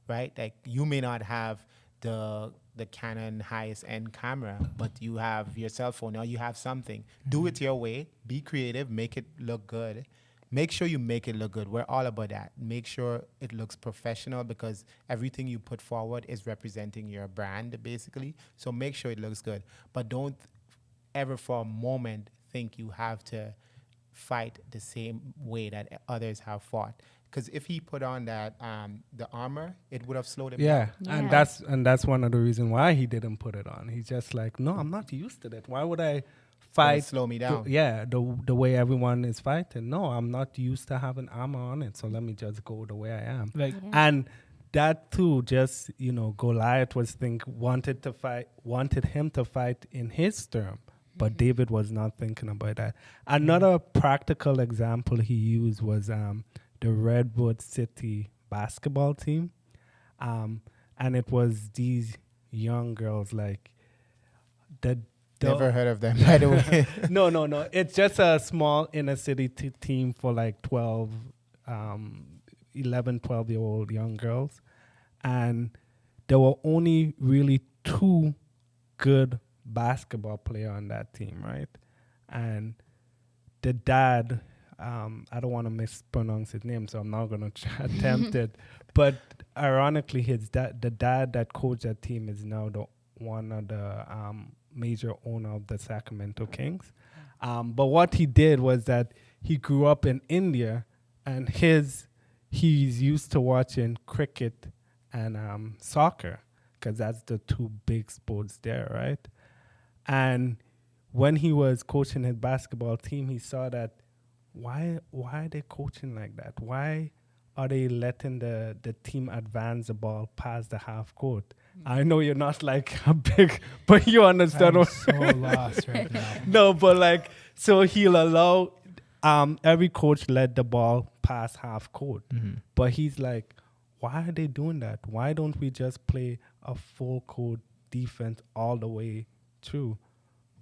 right? Like you may not have the Canon highest end camera, but you have your cell phone or you have something. Do it your way. Be creative. Make it look good. Make sure you make it look good. We're all about that. Make sure it looks professional because everything you put forward is representing your brand, basically. So make sure it looks good. But don't ever for a moment think you have to fight the same way that others have fought. Because if he put on that the armor, it would have slowed him down. Yeah. And that's one of the reasons why he didn't put it on. He's just like, no, I'm not used to that. Why would I fight? Slow me down. The way everyone is fighting. No, I'm not used to having armor on it, so let me just go the way I am. And that too, just Goliath wanted him to fight in his term. But David was not thinking about that. Another practical example he used was the Redwood City basketball team. And it was these young girls, like, Never heard of them, by the way. No. It's just a small inner city team for like 11, 12-year-old young girls. And there were only really 2 good basketball player on that team, right? And the dad, I don't want to mispronounce his name, so I'm not going to attempt it. But ironically, the dad that coached that team is now one of the major owner of the Sacramento Kings. But what he did was that he grew up in India, and he's used to watching cricket and soccer. because that's the two big sports there, right? And when he was coaching his basketball team, he saw that why are they coaching like that? Why are they letting the team advance the ball past the half court? I know you're not like a big, but you understand. I'm so lost right now. No, but like, so he'll allow every coach let the ball pass half court. But he's like, why are they doing that? Why don't we just play a full court defense all the way through?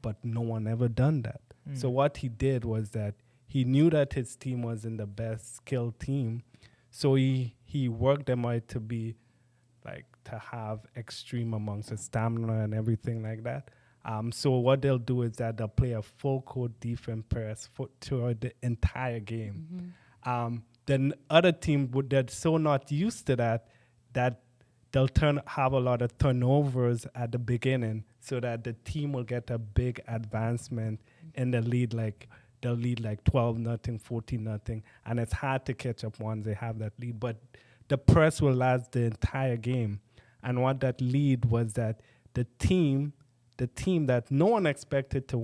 But no one ever done that. So what he did was that he knew that his team wasn't the best skilled team. So he worked them out to be like to have extreme amounts of stamina and everything like that. So what they'll do is that they'll play a full court defense press throughout the entire game. Then other team they're so not used to that they'll have a lot of turnovers at the beginning so that the team will get a big advancement in the lead. Like they'll lead like 12-0, 14-0, and it's hard to catch up once they have that lead. But the press will last the entire game. And what that lead was that the team that no one expected to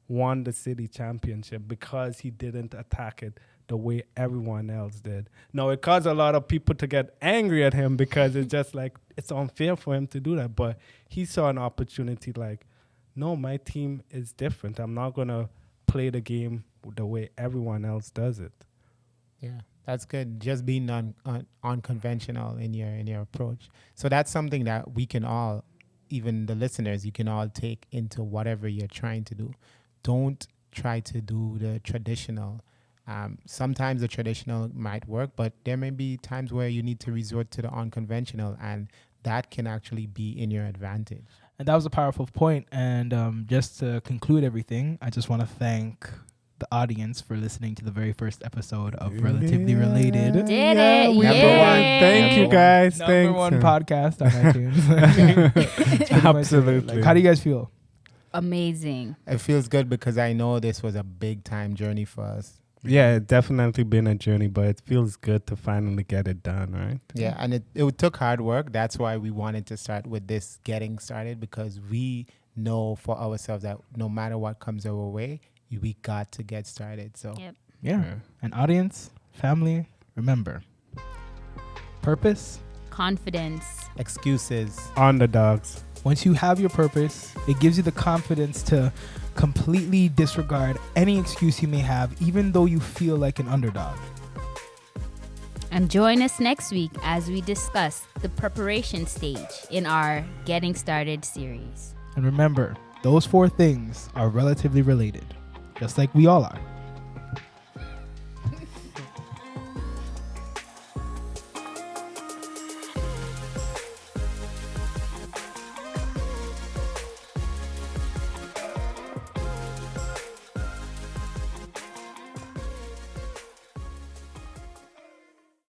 won the city championship because he didn't attack it the way everyone else did. Now, it caused a lot of people to get angry at him because it's just like, it's unfair for him to do that. But he saw an opportunity like, no, my team is different. I'm not going to play the game the way everyone else does it. Yeah, that's good. Just being unconventional in your approach. So that's something that we can all, even the listeners, you can all take into whatever you're trying to do. Don't try to do the traditional. Sometimes the traditional might work, but there may be times where you need to resort to the unconventional, and that can actually be in your advantage. And that was a powerful point. And just to conclude everything, I just want to thank the audience for listening to the very first episode of Relatively Related. Did it? Number Yeah. one. Thank you, guys. Number Thanks. one podcast on iTunes. It's pretty much it. Absolutely. Like, how do you guys feel? Amazing. It feels good because I know this was a big time journey for us. Yeah, it's definitely been a journey, but it feels good to finally get it done, right? Yeah, and it took hard work. That's why we wanted to start with this getting started, because we know for ourselves that no matter what comes our way, we got to get started. So Yep. Yeah. And audience, family, remember, purpose. Confidence. excuses. Underdogs. Once you have your purpose, it gives you the confidence to completely disregard any excuse you may have, even though you feel like an underdog. And join us next week as we discuss the preparation stage in our Getting Started series. And remember, those 4 things are relatively related, just like we all are.